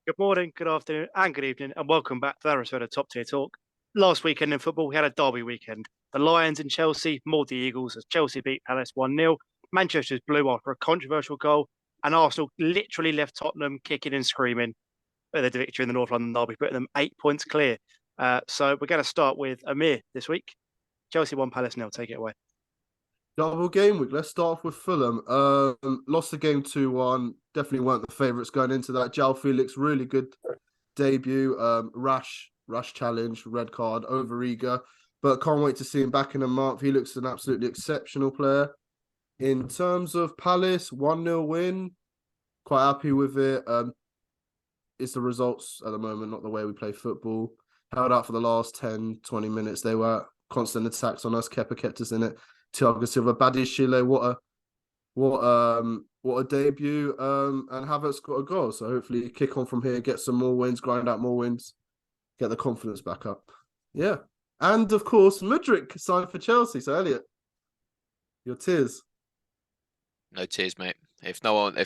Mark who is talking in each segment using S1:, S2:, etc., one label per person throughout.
S1: Good morning, good afternoon, and good evening, and welcome back to the episode of Top Tier Talk. Last weekend in football, we had a derby weekend. The Lions and Chelsea mauled the Eagles as Chelsea beat Palace 1-0. Manchester's blew after a controversial goal, and Arsenal literally left Tottenham kicking and screaming with the victory in the North London derby, putting them 8 points clear. So we're going to start with Amir this week. Chelsea 1, Palace 0. Take it away.
S2: Double game week. Let's start off with Fulham. Lost the game 2-1. Definitely weren't the favourites going into that. João Felix, really good debut. Rash challenge, red card, overeager. But can't wait to see him back in a month. He looks an absolutely exceptional player. In terms of Palace, 1-0 win. Quite happy with it. It's the results at the moment, not the way we play football. Held out for the last 10, 20 minutes. They were constant attacks on us. Kepa kept us in it. Thiago Silva, Badiashile, what a debut. And Havertz got a goal. So hopefully kick on from here, get some more wins, grind out more wins, get the confidence back up. Yeah. And of course, Mudryk signed for Chelsea. So Elliot, your tears.
S3: No tears, mate. If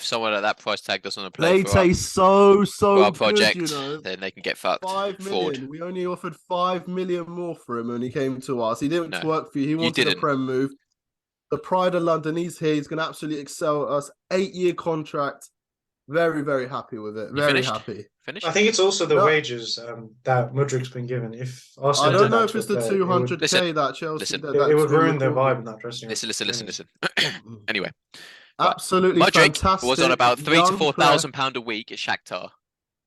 S3: someone at that price tag doesn't want to play
S2: for our
S3: project,
S2: good, you know.
S3: Then they can get fucked.
S2: 5 million. We only offered 5 million more for him when he came to us. He didn't work for you. He wanted a Prem move. The pride of London, he's here. He's going to absolutely excel at us. 8-year contract. Very, very happy with it. Very happy.
S4: Finished? I think it's also the wages that Mudryk's been given. If Arsenal
S2: I don't know if it's the 200k that Chelsea...
S4: It would ruin their vibe in that dressing room.
S3: Listen. Anyway.
S2: Absolutely fantastic.
S3: Was on about £3,000 to £4,000 a week at Shakhtar.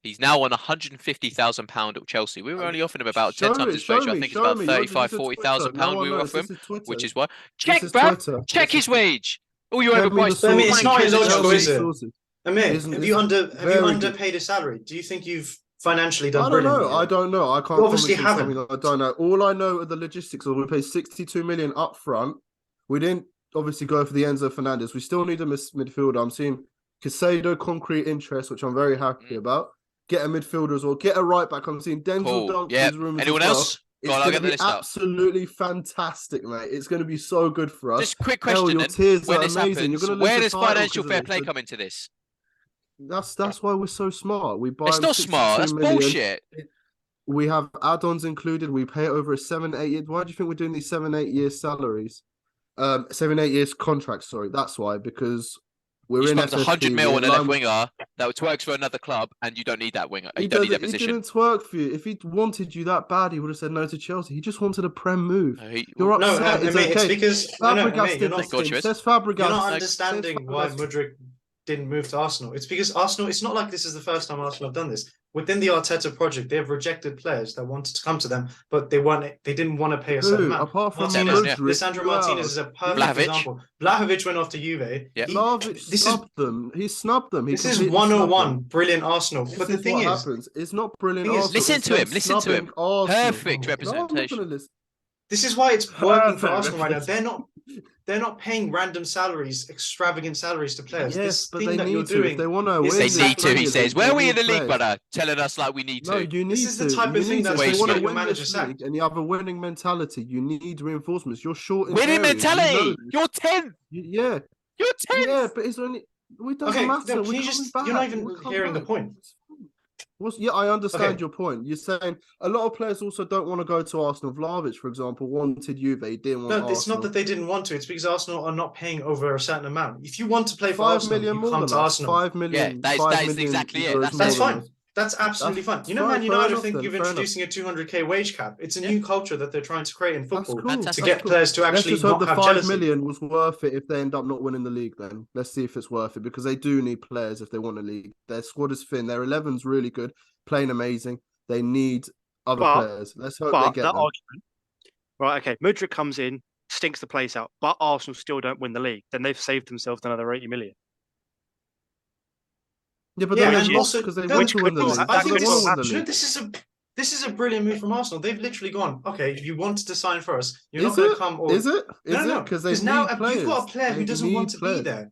S3: He's now on £150,000 at Chelsea. We were only offering him about 10 times his wage. I think it's about £35,000-40,000 we were offering him, which is why. Check his wage. All you overpriced.
S4: I mean, it's not illogical, is it? Amir, have you underpaid his salary? Do you think you've financially done brilliantly?
S2: I don't know. I can't.
S4: You obviously haven't.
S2: I don't know. All I know are the logistics. We paid 62 million up front. We didn't obviously go for the Enzo Fernandez. We still need a midfielder. I'm seeing Caicedo concrete interest, which I'm very happy about. Get a midfielder as well. Get a right back. I'm seeing Denzel Duncan's rumors.
S3: Anyone else?
S2: It's going to be absolutely fantastic, mate. It's going to be so good for us.
S3: Just a quick question.
S2: Your tears
S3: when
S2: are
S3: this
S2: amazing.
S3: Happens, where does financial fair play come into this?
S2: That's why we're so smart. We buy.
S3: It's not smart. That's bullshit.
S2: We have add-ons included. We pay over a 7-8 year. Why do you think we're doing these 7-8 year salaries? 7-8 years contracts. Sorry, that's why, because we're in
S3: 100 mil on a left winger that works for another club, and you don't need that winger. You don't need that position.
S2: He didn't work for you. If he wanted you that bad, he would have said no to Chelsea. He just wanted a Prem move. You're upset.
S4: It's because
S2: Fabregas did this thing. Says Fabregas.
S4: You're not understanding why Mudryk didn't move to Arsenal. It's because Arsenal. It's not like this is the first time Arsenal have done this. Within the Arteta project, they have rejected players that wanted to come to them, but they didn't want to pay a certain amount.
S2: Apart from
S4: Lisandro Martinez is a perfect example. Vlahovic went off to Juve.
S2: Yeah. Vlahovic snubbed them. He snubbed them.
S4: This is 101 brilliant Arsenal. But the thing is,
S2: it's not brilliant Arsenal.
S3: Listen to him. Perfect representation.
S4: This is why it's working for Arsenal right now. They're not paying random salaries, extravagant salaries to players.
S2: Yes, but they need to. If they want to win,
S3: they need to. He says, "Where are we in the league, brother?" Telling us like we need to.
S2: No, you need
S4: this is the type of thing that
S2: you
S4: want to win manager sacked.
S2: And you have a winning mentality. You need reinforcements. You're short.
S3: Winning mentality. You're 10th.
S2: Yeah.
S3: You're 10th.
S2: Yeah, but it's only. It doesn't matter.
S4: No, you're not even hearing the point.
S2: Yeah, I understand your point. You're saying a lot of players also don't want to go to Arsenal. Vlahovic, for example, wanted Juve. He didn't want Arsenal.
S4: It's not that they didn't want to. It's because Arsenal are not paying over a certain amount. If you want to play for
S2: 5
S4: Arsenal,
S2: million
S4: you come to Arsenal.
S2: 5 million.
S3: Yeah, that is exactly it.
S4: That's fine. That's absolutely fine. You know, Man United think you're introducing a 200k wage cap. It's a new culture that they're trying to create in football to get players to actually not have jealousy.
S2: Let's just hope the 5 million was worth it if they end up not winning the league then. Let's see if it's worth it, because they do need players if they want a league. Their squad is thin. Their 11's really good, playing amazing. They need other players. Let's hope they get them.
S1: Argument, right, okay, Mudryk comes in, stinks the place out, but Arsenal still don't win the league. Then they've saved themselves another 80 million.
S2: Yeah, but they lost because they want to win the league.
S4: I think this is a brilliant move from Arsenal. They've literally gone, okay, you wanted to sign for us. You're not going to come.
S2: Is it? Because
S4: now you've got a player who doesn't want to be there.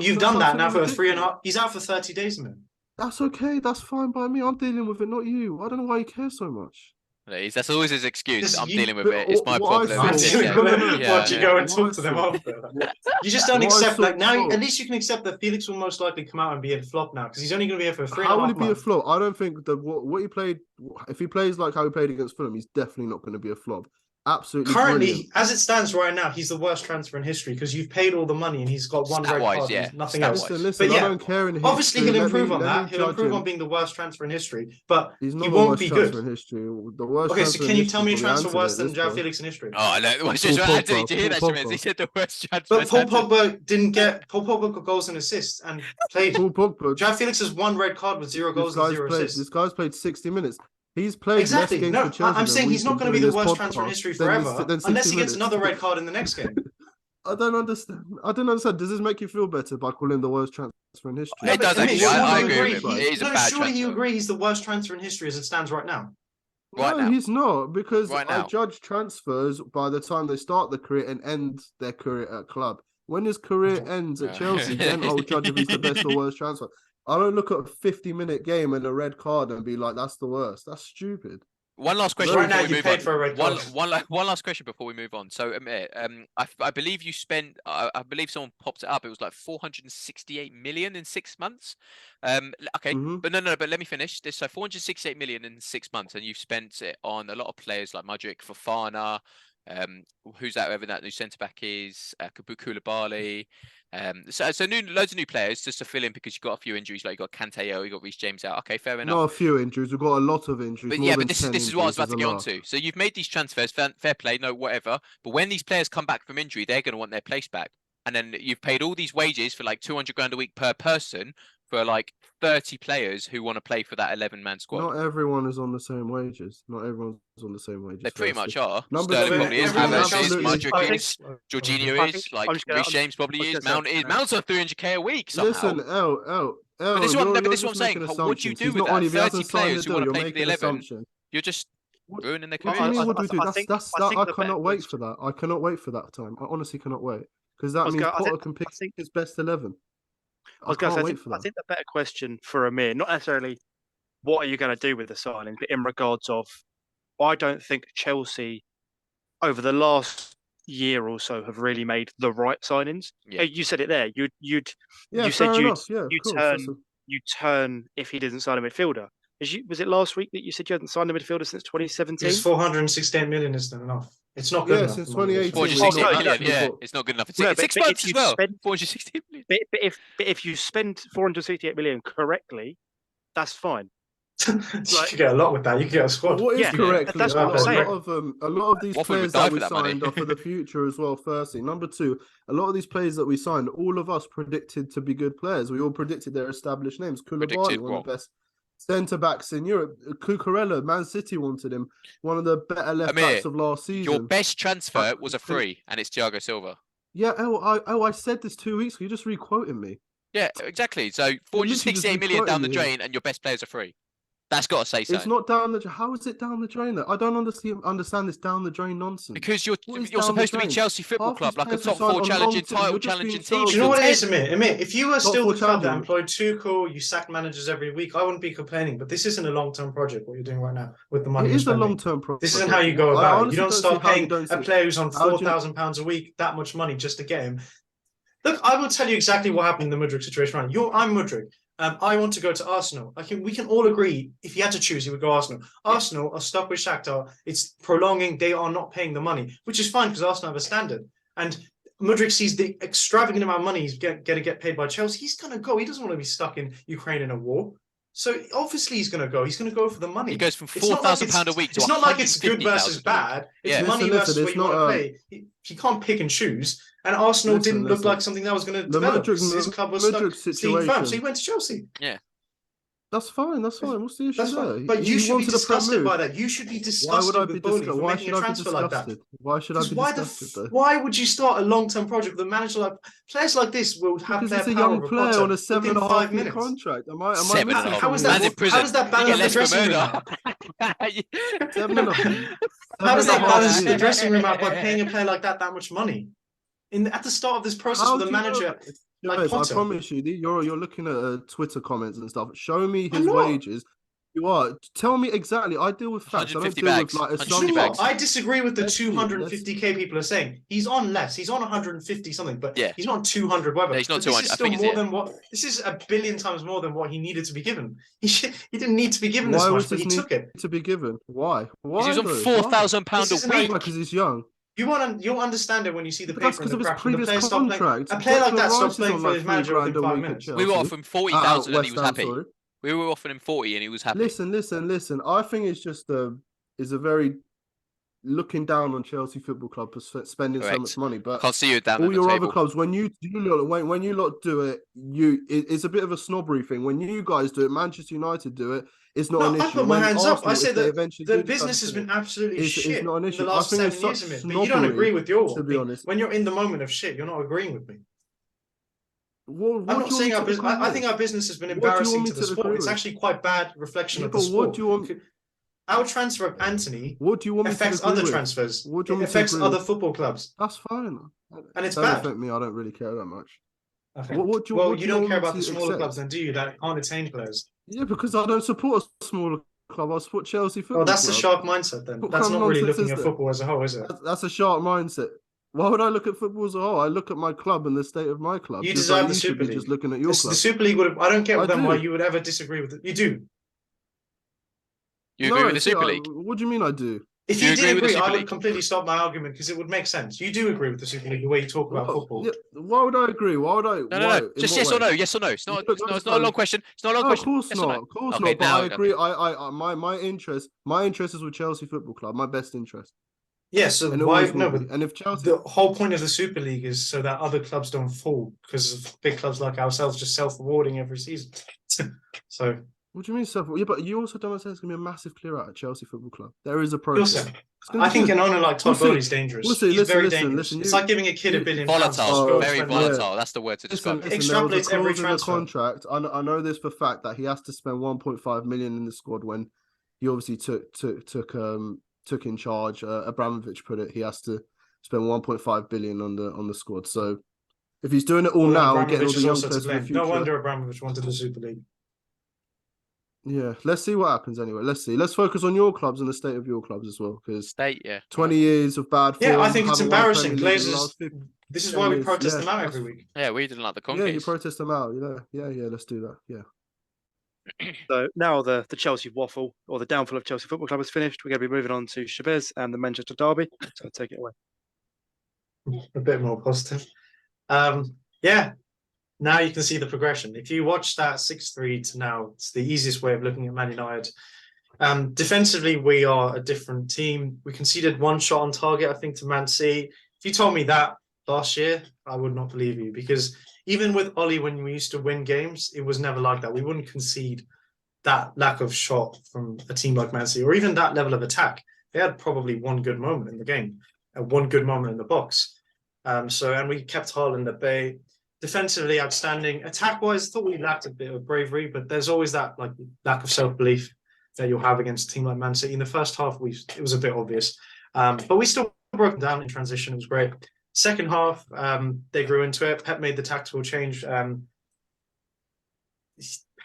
S4: you've done that now for 3.5. He's out for 30 days, man.
S2: That's okay. That's fine by me. I'm dealing with it, not you. I don't know why you care so much.
S3: That's always his excuse. I'm
S4: you-
S3: dealing with it. It's my
S2: what I
S3: problem.
S2: saw-
S4: Why'd you go and
S2: What
S4: talk
S2: I
S4: to them
S2: saw-
S4: after? You just don't
S2: what I
S4: accept.
S2: saw-
S4: Like now, at least you can accept that Felix will most likely come out and be a flop now because he's only going to be here for 3.5
S2: How will he be a
S4: months.
S2: flop? I don't think that what he played. If he plays like how he played against Fulham, he's definitely not going to be a flop. Absolutely.
S4: Currently,
S2: brilliant.
S4: as it stands right now, he's the worst transfer in history because you've paid all the money and he's got one red
S3: Stat-wise,
S4: card
S3: yeah.
S4: and nothing
S3: Stat-wise.
S4: else.
S2: Listen,
S4: But yeah,
S2: I don't care in history.
S4: obviously he'll improve on that.
S2: Let me
S4: He'll improve
S2: judge
S4: on
S2: him.
S4: being the worst transfer in history, but
S2: He's not
S4: he
S2: the
S4: won't
S2: worst
S4: be
S2: transfer
S4: good.
S2: in history. The worst.
S4: Okay, so
S2: transfer
S4: can
S2: in
S4: you
S2: history,
S4: tell me a
S2: but we
S4: transfer
S2: answered
S4: worse
S2: it
S4: than
S2: this
S4: João
S2: time.
S4: Felix in history?
S3: Oh, no.
S2: Paul
S3: Anthony,
S2: Pogba,
S3: did you hear that,
S2: Paul
S3: Shimez? He
S2: Pogba.
S3: said the worst transfer.
S4: But Paul Pogba didn't get. Paul Pogba got goals and assists and played.
S2: Paul Pogba.
S4: João Felix has one red card with 0 goals and 0 assists.
S2: This guy's played 60 minutes. He's played
S4: Exactly.
S2: less games
S4: No,
S2: for Chelsea.
S4: I'm saying he's not going to be the worst transfer in
S2: podcast
S4: history
S2: than
S4: forever,
S2: than 60
S4: unless he gets
S2: minutes.
S4: another red card in the next game.
S2: I don't understand. Does this make you feel better by calling him the worst transfer in history?
S3: It does actually. I agree with him. It is a bad
S4: surely you
S3: transfer.
S4: agree he's the worst transfer in history as it stands right now.
S3: Right
S2: No,
S3: now.
S2: he's not, because
S3: Right
S2: I
S3: now.
S2: judge transfers by the time they start the career and end their career at club. When his career ends at Chelsea, then I'll judge if he's the best or worst transfer. I don't look at a 50-minute game and a red card and be like, that's the worst. That's stupid.
S3: One last question.
S4: Right now,
S3: before we
S4: you
S3: move
S4: paid
S3: on.
S4: for a red card.
S3: One last question before we move on. So, Amir, I believe you spent. I believe someone popped it up. It was like 468 million in 6 months. Okay, but no. But let me finish this. So, 468 million in 6 months, and you've spent it on a lot of players like Mudryk, Fofana. Who's that? Whoever that new centre back is, Koulibaly. So loads of new players just to fill in because you've got a few injuries, like you got Kante, you got Reece James out. Okay, fair enough.
S2: Not a few injuries. We've got a lot of injuries.
S3: But
S2: more
S3: yeah,
S2: than
S3: but this
S2: 10
S3: is what I was about to
S2: injuries
S3: get
S2: is a lot.
S3: onto. So you've made these transfers, fair play, no whatever. But when these players come back from injury, they're going to want their place back. And then you've paid all these wages for like 200 grand a week per person for like 30 players who want to play for that 11-man squad.
S2: Not everyone is on the same wages. Not everyone's on the same wages.
S3: They pretty much are.
S2: Number
S3: Sterling
S2: two,
S3: probably is,
S4: everyone
S3: Havertz is,
S2: absolutely.
S3: Mudryk is, Jorginho is, like Reece James probably is, Mount's on 300k a week somehow.
S2: Listen,
S3: But this is what I'm saying. What do you do with that? 30 players who want to play for the 11, you're just ruining their
S2: What
S3: careers.
S2: do you mean, what do we do? I
S1: the
S2: cannot
S1: better
S2: wait for that. I cannot wait for that time. I honestly cannot wait. Because that means Potter can pick his best 11. I can't wait for that.
S1: I think the better question for Amir, not necessarily what are you going to do with the signing, but in regards of, I don't think Chelsea over the last year or so have really made the right signings.
S3: Yeah.
S1: You said it there. You
S2: Yeah,
S1: said
S2: fair enough. Yeah, of course.
S1: you turn if he doesn't sign a midfielder. Was it last week that you said you hadn't signed a midfielder since 2017?
S4: It's 468 million isn't enough. It's not good enough.
S2: Since 2018.
S3: 460
S1: Oh,
S3: million,
S1: no,
S3: yeah, it's not good enough.
S1: No,
S3: It's 6
S1: but
S3: months
S1: if
S3: as well.
S1: spend-
S3: 460 million.
S1: But if you spend 468 million correctly, that's fine.
S4: You could get a lot with that. You could get a squad.
S2: What is
S1: Yeah,
S2: correctly?
S1: that's what I'm saying.
S2: A lot of these
S3: Watford would
S2: players
S3: die
S2: that
S3: for
S2: we
S3: that money.
S2: signed are for the future as well. Firstly, number two, a lot of these players that we signed, all of us predicted to be good players. We all predicted their established names. Koulibaly, one of the best centre backs in Europe. Cucurella, Man City wanted him. One of the better left backs of last season.
S3: Your best transfer was a free, and it's Thiago Silva.
S2: Yeah, I said this 2 weeks ago. You're just re-quoting me.
S3: Yeah, exactly. So 468 million down the drain, and your best players are free. That's got to say so.
S2: It's not down the. How is it down the drain? Though? I don't understand this down the drain nonsense.
S3: Because you're supposed to be Chelsea Football Club, like a top four challenging title challenging team.
S4: Do you know what it is, Amir? If you were still the club that employed Tuchel, you sacked managers every week, I wouldn't be complaining. But this isn't a long-term project. What you're doing right now with the money.
S2: It is a long-term project.
S4: This isn't how you go about it. You don't start paying a player who's on £4,000 a week that much money just to get him. Look, I will tell you exactly what happened in the Mudryk situation. Right, I'm Mudryk. I want to go to Arsenal. We can all agree if he had to choose, he would go Arsenal. Arsenal are stuck with Shakhtar. It's prolonging. They are not paying the money, which is fine because Arsenal have a standard. And Mudryk sees the extravagant amount of money he's going to get paid by Chelsea. He's going to go. He doesn't want to be stuck in Ukraine in a war. So obviously he's going to go. He's going to go for the money.
S3: He goes from £4,000 a week to
S4: it's not like it's good versus bad. It's money versus what you want to play. He can't pick and choose. And Arsenal didn't look like something that was going to develop. His club was stuck staying firm, so he went to Chelsea.
S3: Yeah.
S2: That's fine. What's the issue there?
S4: But you should be disgusted by that. You should be disgusted with Bowley for making a transfer like that.
S2: Why should I be disgusted though?
S4: Why would you start a long-term project with a manager like players like this will have
S2: because
S4: their
S2: it's a
S4: power
S2: young player on a 7.5 year contract. Am I
S4: how is that balance the dressing room out? How does that balance the dressing room out by paying a player like that much money? At the start of this process with a manager like Potter.
S2: I promise you, you're looking at Twitter comments and stuff. Show me his wages. You are. Tell me exactly. I deal with facts. I don't
S3: 150
S2: deal
S3: bags.
S2: with like
S3: 150
S2: assumptions.
S3: bags.
S4: I disagree with the
S2: Let's see it,
S4: 250k people are saying. He's on less. He's on 150 something, but
S3: Yeah.
S4: he's not 200 whatever.
S3: No, he's not
S4: But
S3: 200.
S4: this is
S3: I
S4: still
S3: think it's
S4: more
S3: here.
S4: than what. This is a billion times more than what he needed to be given. He didn't need to be given this
S2: Why
S4: much,
S2: was
S4: but
S2: this
S4: he took it.
S2: to be given? Why?
S3: Because
S2: Why
S3: he's on
S2: though?
S3: £4,000
S4: This
S3: a
S4: isn't
S3: week.
S2: Because he's young.
S4: You'll understand it when you see the
S2: But that's
S4: paper and
S2: because
S4: the
S2: of his
S4: graph. When the
S2: previous
S4: players stop playing.
S2: contract.
S4: A player like
S2: Declan
S4: that
S2: Rice
S4: stopped
S2: is
S4: playing
S2: on
S4: for
S2: like
S4: his
S2: £3
S4: manager
S2: grand
S4: within
S2: a
S4: 5
S2: week at
S4: minutes.
S2: Chelsea.
S3: We were offering
S2: At
S3: 40,000 and he
S2: West
S3: was
S2: Ham,
S3: happy.
S2: sorry.
S3: We were offering him 40 and he was happy.
S2: Listen. I think it's just is a very looking down on Chelsea Football Club for spending so much money.
S3: I
S2: But
S3: can't see you down
S2: all
S3: at the
S2: your
S3: table.
S2: other clubs, when you lot do it, it's a bit of a snobbery thing. When you guys do it, Manchester United do it, it's not an issue.
S4: I put my hands up. I say that the business has
S2: do
S4: been absolutely
S2: it's
S4: shit
S2: not an
S4: in
S2: issue.
S4: the
S2: I
S4: last
S2: think
S4: 7
S2: it's
S4: years
S2: such
S4: of it. But you don't
S2: snobbery,
S4: agree with your
S2: to be honest.
S4: When you're in the moment of shit, you're not agreeing with me.
S2: What
S4: I'm not
S2: do you
S4: saying
S2: want me to agree
S4: I think
S2: with?
S4: our business has been
S2: What do you want
S4: embarrassing
S2: me
S4: to the
S2: to
S4: sport.
S2: agree
S4: It's
S2: with?
S4: actually quite bad reflection
S2: Yeah,
S4: of the
S2: but
S4: sport.
S2: what do you want?
S4: Our transfer of Anthony
S2: What do you want me to
S4: affects
S2: agree
S4: other
S2: with?
S4: transfers.
S2: What do you
S4: It
S2: want me to
S4: affects
S2: agree
S4: other
S2: with?
S4: football clubs,
S2: That's fine.
S4: and it's
S2: Don't
S4: bad.
S2: affect me. I don't really care that much.
S4: Okay.
S2: What do you,
S4: Well,
S2: what do
S4: you
S2: you
S4: don't
S2: want
S4: care
S2: me
S4: about the
S2: to
S4: smaller
S2: accept?
S4: clubs, then, do you? That can't attain players.
S2: Yeah, because I don't support a smaller club. I support Chelsea Football
S4: Well, that's the
S2: Club.
S4: shark mindset then.
S2: What
S4: That's
S2: kind of
S4: not really
S2: nonsense
S4: looking
S2: is
S4: at
S2: that?
S4: football as a whole, is it?
S2: That's a sharp mindset. Why would I look at football as a whole? I look at my club and the state of my club.
S4: You
S2: Just like
S4: deserve the
S2: you should
S4: Super
S2: be
S4: League.
S2: just looking at your
S4: The
S2: club.
S4: Super League would have. I don't get
S2: I
S4: then why
S2: do.
S4: you would ever disagree with it. You do.
S3: You agree with the Super League?
S2: What do you mean I do?
S4: If
S3: Do you
S4: you
S3: agree
S4: did
S3: with the
S4: agree,
S3: Super
S4: I would
S3: League?
S4: completely stop my argument because it would make sense. You do agree with the Super League, the way you talk about football.
S2: Yeah, why would I agree? Why would I?
S3: No. Just yes or no. Yes or no. It's not. It's not a long question. It's not a long
S2: No, of
S3: question.
S2: course
S3: Yes or
S2: not.
S3: no?
S2: Of course
S3: Okay,
S2: not. But
S3: now-
S2: I agree. My interest is with Chelsea Football Club. My best interest.
S4: Yeah, so
S2: And it
S4: why
S2: always will
S4: no?
S2: be.
S4: But
S2: And if Chelsea,
S4: the whole point of the Super League is so that other clubs don't fall because big clubs like ourselves just self-rewarding every season. So
S2: what do you mean self? Yeah, but you also don't understand it's gonna be a massive clear out at Chelsea Football Club. There is a
S4: also,
S2: process.
S4: I think an owner like Todd
S2: We'll see.
S4: Bowley's dangerous.
S2: We'll see.
S4: He's
S2: Listen,
S4: very
S2: listen,
S4: dangerous.
S2: listen,
S4: It's
S2: you-
S4: like giving a kid
S2: you-
S4: £1 billion to
S3: Volatile.
S4: just go
S3: Very
S4: spend money.
S3: volatile. That's the word to describe it.
S2: Listen, there was a
S4: Extrapolates every
S2: clause in the
S4: transfer.
S2: contract. I know this for a fact that he has to spend 1.5 million in the squad when he obviously took in charge. Abramovich put it. He has to spend 1.5 billion on the squad. So if he's doing it all now and getting all
S4: Abramovich
S2: the
S4: is
S2: young
S4: also to
S2: players for the
S4: blame.
S2: future,
S4: No wonder Abramovich wanted the Super League.
S2: yeah, let's see what happens anyway. Let's see. Let's focus on your clubs and the state of your clubs as well, because
S3: State, yeah.
S2: 20 years of bad form.
S4: Yeah, I think it's
S2: haven't won
S4: embarrassing.
S2: Premier League in the
S4: Glazers.
S2: last 15
S4: This is why we
S2: years.
S4: protest
S2: Yeah,
S4: them out
S2: that's-
S4: every week.
S3: Yeah, we didn't like the
S2: Yeah, you
S3: Conquest.
S2: protest them out. Yeah, let's do that. Yeah.
S1: So now the Chelsea waffle or the downfall of Chelsea Football Club is finished. We're going to be moving on to Shabazz and the Manchester Derby. So take it away.
S4: A bit more positive. Yeah, now you can see the progression. If you watch that 6-3 to now, it's the easiest way of looking at Man United. Defensively, we are a different team. We conceded one shot on target, I think, to Man City. If you told me that last year, I would not believe you, because even with Ollie, when we used to win games, it was never like that. We wouldn't concede that lack of shot from a team like Man City, or even that level of attack. They had probably one good moment in the game, and one good moment in the box. And we kept Haaland at bay. Defensively, outstanding. Attack-wise, thought we lacked a bit of bravery, but there's always that like lack of self-belief that you'll have against a team like Man City. In the first half, it was a bit obvious, but we still broke down in transition. It was great. Second half, they grew into it. Pep made the tactical change.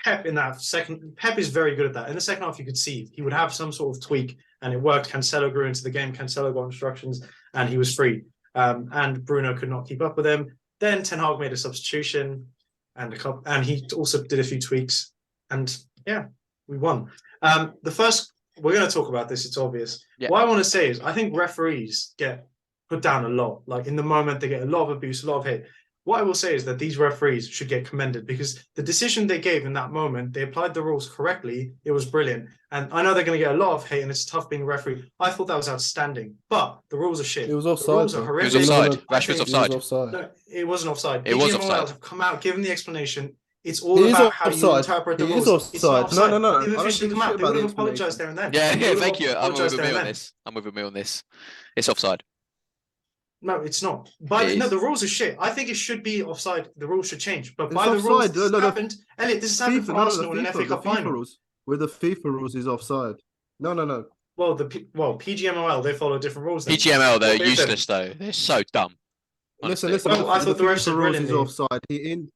S4: Pep is very good at that. In the second half, you could see he would have some sort of tweak, and it worked. Cancelo grew into the game. Cancelo got instructions, and he was free. And Bruno could not keep up with him. Then Ten Hag made a substitution, and he also did a few tweaks, and yeah, we won. We're going to talk about this. It's obvious.
S3: Yeah.
S4: What I want to say is, I think referees get put down a lot. Like in the moment, they get a lot of abuse, a lot of hate. What I will say is that these referees should get commended, because the decision they gave in that moment, they applied the rules correctly. It was brilliant. And I know they're going to get a lot of hate, and it's tough being a referee. I thought that was outstanding, but the rules are shit.
S2: It was
S4: The
S2: offside.
S4: rules are
S2: though.
S4: horrific.
S3: It was offside.
S4: I
S3: Rashford's
S4: think-
S3: offside.
S2: It was offside.
S4: No, it wasn't offside.
S3: It was
S4: PGMOL
S3: offside.
S4: have come out, given the explanation. It's all
S2: He is
S4: about how you
S2: offside.
S4: interpret the
S2: He
S4: rules.
S2: is
S4: It's not
S2: offside. No.
S4: They've
S2: I don't
S4: officially
S2: give a
S4: come out.
S2: shit
S4: They
S2: about
S4: would
S2: the
S4: have apologized there and then.
S3: Yeah,
S4: They would have
S3: thank you. I'm
S4: apologized
S3: with
S4: there
S3: me
S4: and
S3: on
S4: then.
S3: this. I'm with me on this. It's offside.
S4: No, it's not.
S3: It
S4: No,
S3: is.
S4: the rules are shit. I think it should be offside. The rules should change. But
S2: It's
S4: by the rules,
S2: offside.
S4: this
S2: No, no.
S4: happened. Elliot, this has happened for Arsenal in an FA Cup final.
S2: rules. With the FIFA rules, is offside. No.
S4: Well, PGMOL, they follow different rules. Then.
S3: PGML, they're
S4: What they
S3: useless though. They're so dumb.
S2: Listen.
S3: Honestly.
S4: Well, I thought the refs
S2: FIFA
S4: said
S2: rules is
S4: brilliantly.
S2: offside.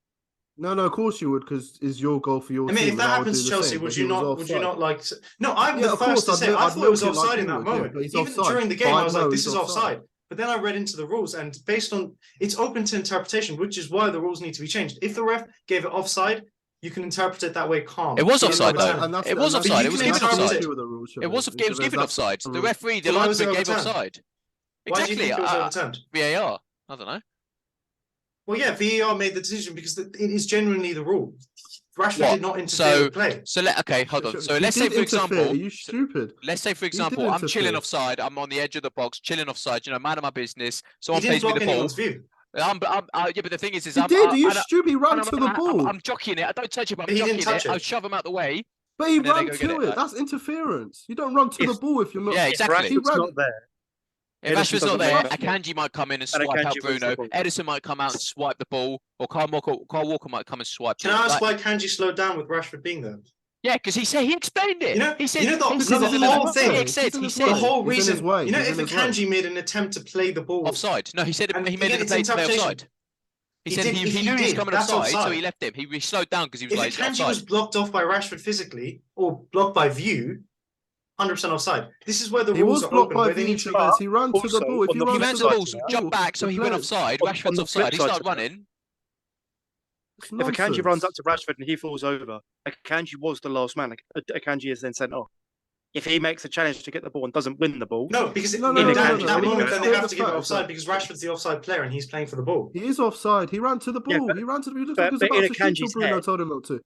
S2: No, of course you would, because it's your goal for your
S4: I mean,
S2: team.
S4: if that happens to Chelsea, would you not like? No, I'm the first to say I thought it was offside in that moment. Even during the game, I was like, "This is offside." But then I read into the rules, and based on it's open to interpretation, which is why the rules need to be changed. If the ref gave it offside, you can interpret it that way. Calm.
S3: It was offside though. It was offside. It was given offside. It was given offside. The referee, the linesman gave offside.
S4: Why do you think it was overturned?
S3: VAR. I don't know.
S4: Well, yeah, VAR made the decision because it is genuinely the rule. Rashford did not interfere with play.
S3: Okay, hold on. So let's say, for example,
S2: are you stupid?
S3: Let's say, for example, I'm chilling offside. I'm on the edge of the box, chilling offside. You know, man of my business. Someone plays me the ball. Yeah, but the thing is,
S2: are you stupid? He ran to the ball.
S3: I'm jockeying it. I don't touch it, but I'm jockeying it. I shove him out the way.
S2: But he ran to it. That's interference. You don't run to the ball if you're not.
S3: Yeah, exactly.
S1: He's not there.
S3: If Rashford's not there, Akanji might come in and swipe out Bruno. Edison might come out and swipe the ball, or Kyle Walker might come and swipe.
S4: Can I ask why Akanji slowed down with Rashford being there?
S3: Yeah, because he explained it.
S4: He said the whole thing.
S3: He said
S4: the whole reason. You know, if Akanji made an attempt to play the ball
S3: offside, no, he said he made an attempt to play offside. He said he knew he was coming offside, so he left him. He slowed down because he was like offside.
S4: If Akanji was blocked off by Rashford physically or blocked by view, 100% offside. This is where the rules are open. Where they need to.
S2: He ran to the ball.
S3: He ran to the ball, jumped back, so he went offside. Rashford's offside. He started running.
S1: If Akanji runs up to Rashford and he falls over, Akanji was the last man. Akanji is then sent off. If he makes a challenge to get the ball and doesn't win the ball,
S4: no, because in that moment, then they have to give it offside because Rashford's the offside player and he's playing for the ball.
S2: He is offside. He ran to the ball. He ran to the ball. Look like he was about to shoot Bruno told him not to.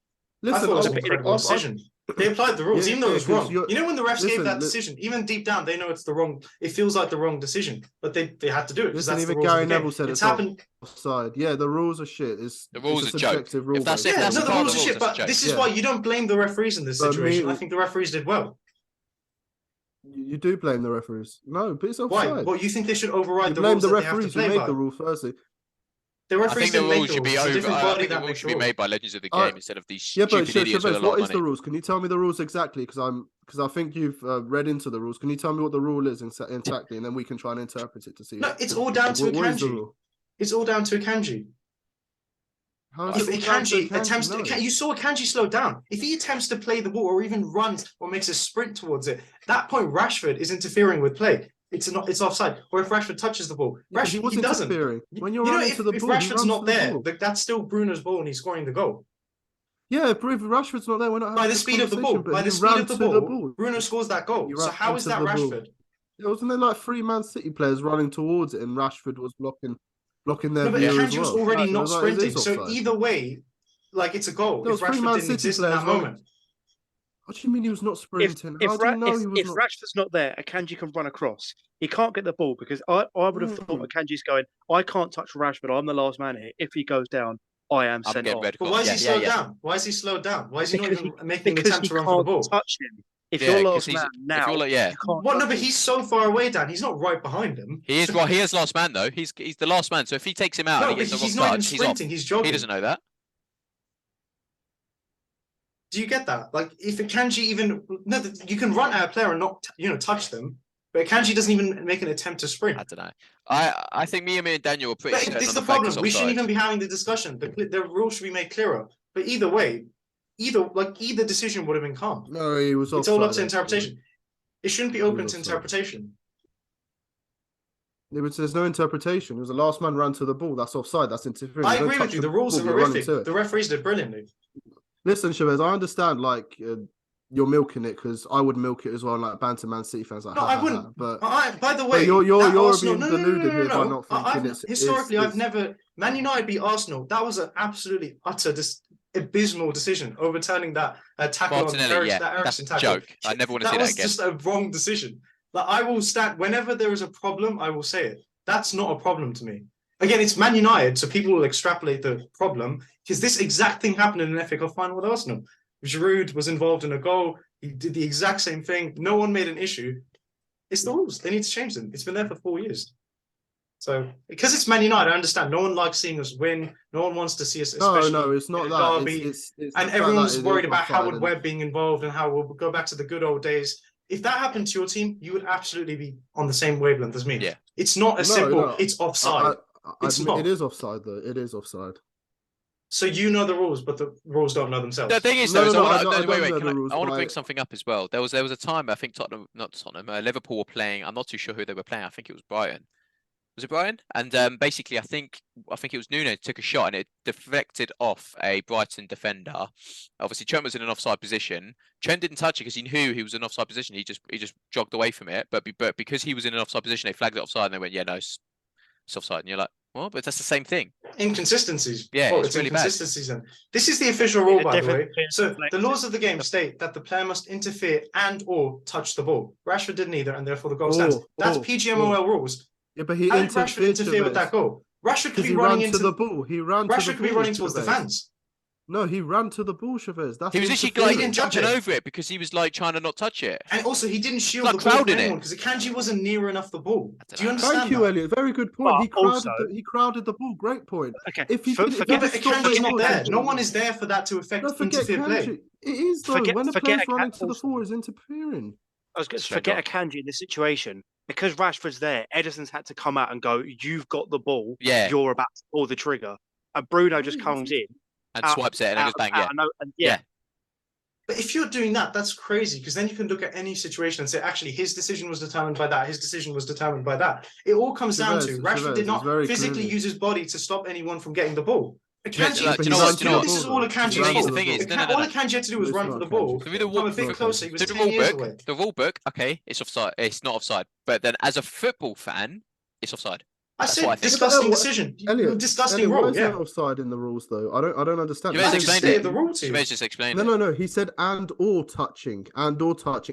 S4: Listen, I thought it was an incredible decision. They applied the rules, even though it was wrong. You know, when the refs gave that decision, even deep down, they know it's the wrong. It feels like the wrong decision, but they had to do it.
S2: Listen, even Gary Neville said it's happened. Offside. Yeah, the rules are shit.
S3: The rules are joke.
S4: The rules are shit. But this is why you don't blame the referees in this situation. I think the referees did well.
S2: You do blame the referees. No, but it's offside.
S4: Why? Well, you think they should override the
S2: rules?
S4: Blame
S2: the referees who made the rule firstly.
S4: The referees didn't make the rules.
S3: I think the rules should be made by Legends of the Game instead of these stupid idiots with a lot of money.
S2: What is the rules? Can you tell me the rules exactly? Because I think you've read into the rules. Can you tell me what the rule is exactly, and then we can try and interpret it to see.
S4: No, it's all down to Akanji. It's all down to Akanji. If Akanji attempts to, you saw Akanji slow down. If he attempts to play the ball or even runs or makes a sprint towards it, at that point Rashford is interfering with play. It's offside. Or if Rashford touches the ball, Rashford he doesn't.
S2: When you're running to the ball,
S4: if Rashford's not there, that's still Bruno's ball and he's scoring the goal.
S2: Yeah, but if Rashford's not there, we're not
S4: by the speed of the ball. By the speed of the ball, Bruno scores that goal. So how is that Rashford?
S2: Wasn't there like 3 Man City players running towards it, and Rashford was blocking their
S4: view
S2: as well?
S4: Akanji was already not sprinting. So either way, like it's a goal. If Rashford didn't exist in that moment.
S2: What do you mean he was not sprinting?
S1: If Rashford's not there, Akanji can run across. He can't get the ball because I would have thought Akanji's going, I can't touch Rashford. I'm the last man here. If he goes down, I am sent off.
S4: But why is he slowed down? Why is he slowed down? Why is he not even making the attempt to run for the ball?
S1: Touch him. If you're last man now,
S4: what? No, but he's so far away, Dan. He's not right behind him.
S3: He is right. He is last man though. He's the last man. So if he takes him out, and he gets
S4: he's not even sprinting. He's jogging.
S3: He doesn't know that.
S4: Do you get that? Like, if Akanji even you can run at a player and not touch them, but Akanji doesn't even make an attempt to sprint.
S3: I don't know. I think me and Daniel are pretty.
S4: But this is the problem. We shouldn't even be having the discussion. The rules should be made clearer. But either way, either decision would have been calm.
S2: No, he was.
S4: It's all up to interpretation. It shouldn't be open to interpretation.
S2: There's no interpretation. It was the last man ran to the ball. That's offside. That's interference.
S4: I agree with you. The rules are horrific. The referees did brilliantly.
S2: Listen, Chavez, I understand you're milking it because I would milk it as well, like banter Man City fans. Like,
S4: no, I wouldn't.
S2: But
S4: by the way,
S2: you're being deluded here by not thinking
S4: historically, I've never Man United beat Arsenal. That was an absolutely utter abysmal decision, overturning that tackle on that Eriksen tackle.
S3: Joke. I never want to see that again.
S4: That was just a wrong decision. Like, I will stand whenever there is a problem. I will say it. That's not a problem to me. Again, it's Man United, so people will extrapolate the problem because this exact thing happened in an FA Cup final with Arsenal. Giroud was involved in a goal. He did the exact same thing. No one made an issue. It's the rules. They need to change them. It's been there for 4 years. So, because it's Man United, I understand. No one likes seeing us win. No one wants to see us, especially
S2: no, it's not that.
S4: Derby. It's and everyone's worried about Howard Webb being involved and how we'll go back to the good old days. If that happened to your team, you would absolutely be on the same wavelength as me.
S3: Yeah.
S4: It's not as simple. It's offside.
S2: It is offside, though. It is offside.
S4: So you know the rules, but the rules don't know themselves.
S3: The thing is, though, I want to bring something up as well. There was a time, I think Liverpool were playing. I'm not too sure who they were playing. I think it was Brighton. Was it Brighton? And basically, I think it was Nuno took a shot and it deflected off a Brighton defender. Obviously, Trent was in an offside position. Trent didn't touch it because he knew he was in an offside position. He just jogged away from it. But because he was in an offside position, they flagged it offside and they went, yeah, no, it's offside. And you're like, well, but that's the same thing.
S4: Inconsistencies.
S3: Yeah, it's really
S4: inconsistencies. Bad. This is the official rule, by the way. So the laws of the game state that the player must interfere and/or touch the ball. Rashford did neither, and therefore the goal stands. That's PGMOL rules.
S2: Yeah, but he
S4: How did Rashford interfere with that goal? Rashford could be running into
S2: the ball.
S4: Rashford could be running towards the fans.
S2: No, he ran to the ball, Chavez.
S3: He was literally jumping over it because he was like trying to not touch it.
S4: And also, he didn't shield the ball from anyone because Akanji wasn't near enough the ball. Do you understand?
S2: Thank you, Elliot. Very good point. He crowded the ball. Great point.
S1: Okay.
S2: If he
S4: but Akanji's not there. No one is there for that to affect interfere play.
S2: It is though. When the player's running to the ball, is interfering.
S1: I was going to forget Akanji in this situation. Because Rashford's there, Ederson's had to come out and go, you've got the ball.
S3: Yeah.
S1: You're about to pull the trigger. And Bruno just comes in.
S3: And swipes it and it goes bang,
S1: yeah.
S4: But if you're doing that, that's crazy because then you can look at any situation and say, actually, his decision was determined by that. His decision was determined by that. It all comes down to Rashford did not physically use his body to stop anyone from getting the ball. Akanji, this is all Akanji's fault. All Akanji had to do was run for the ball. Come a bit closer. He was 10 years away.
S3: The rule book, okay, it's offside. It's not offside. But then as a football fan, it's offside.
S4: I said disgusting decision.
S2: Elliot,
S4: disgusting rule.
S2: Why is there offside in the rules though? I don't understand.
S3: You explained it.
S4: The rule to you.
S3: Just explained it.
S2: No. He said and/or touching,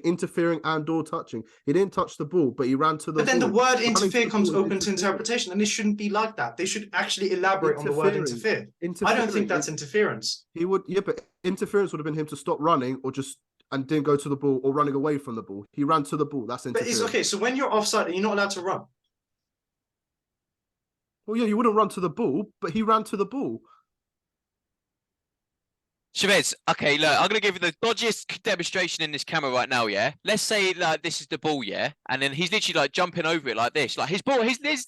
S2: interfering and/or touching. He didn't touch the ball, but he ran to the ball.
S4: But then the word interfere comes open to interpretation, and it shouldn't be like that. They should actually elaborate on the word interfere. I don't think that's interference.
S2: He would, but interference would have been him to stop running and didn't go to the ball or running away from the ball. He ran to the ball. That's interference.
S4: But it's okay. So when you're offside, you're not allowed to run.
S2: Well, yeah, you wouldn't run to the ball, but he ran to the ball.
S3: Chavez, okay, look, I'm going to give you the dodgiest demonstration in this camera right now, yeah? Let's say, like, this is the ball, yeah? And then he's literally, like, jumping over it like this. Like, his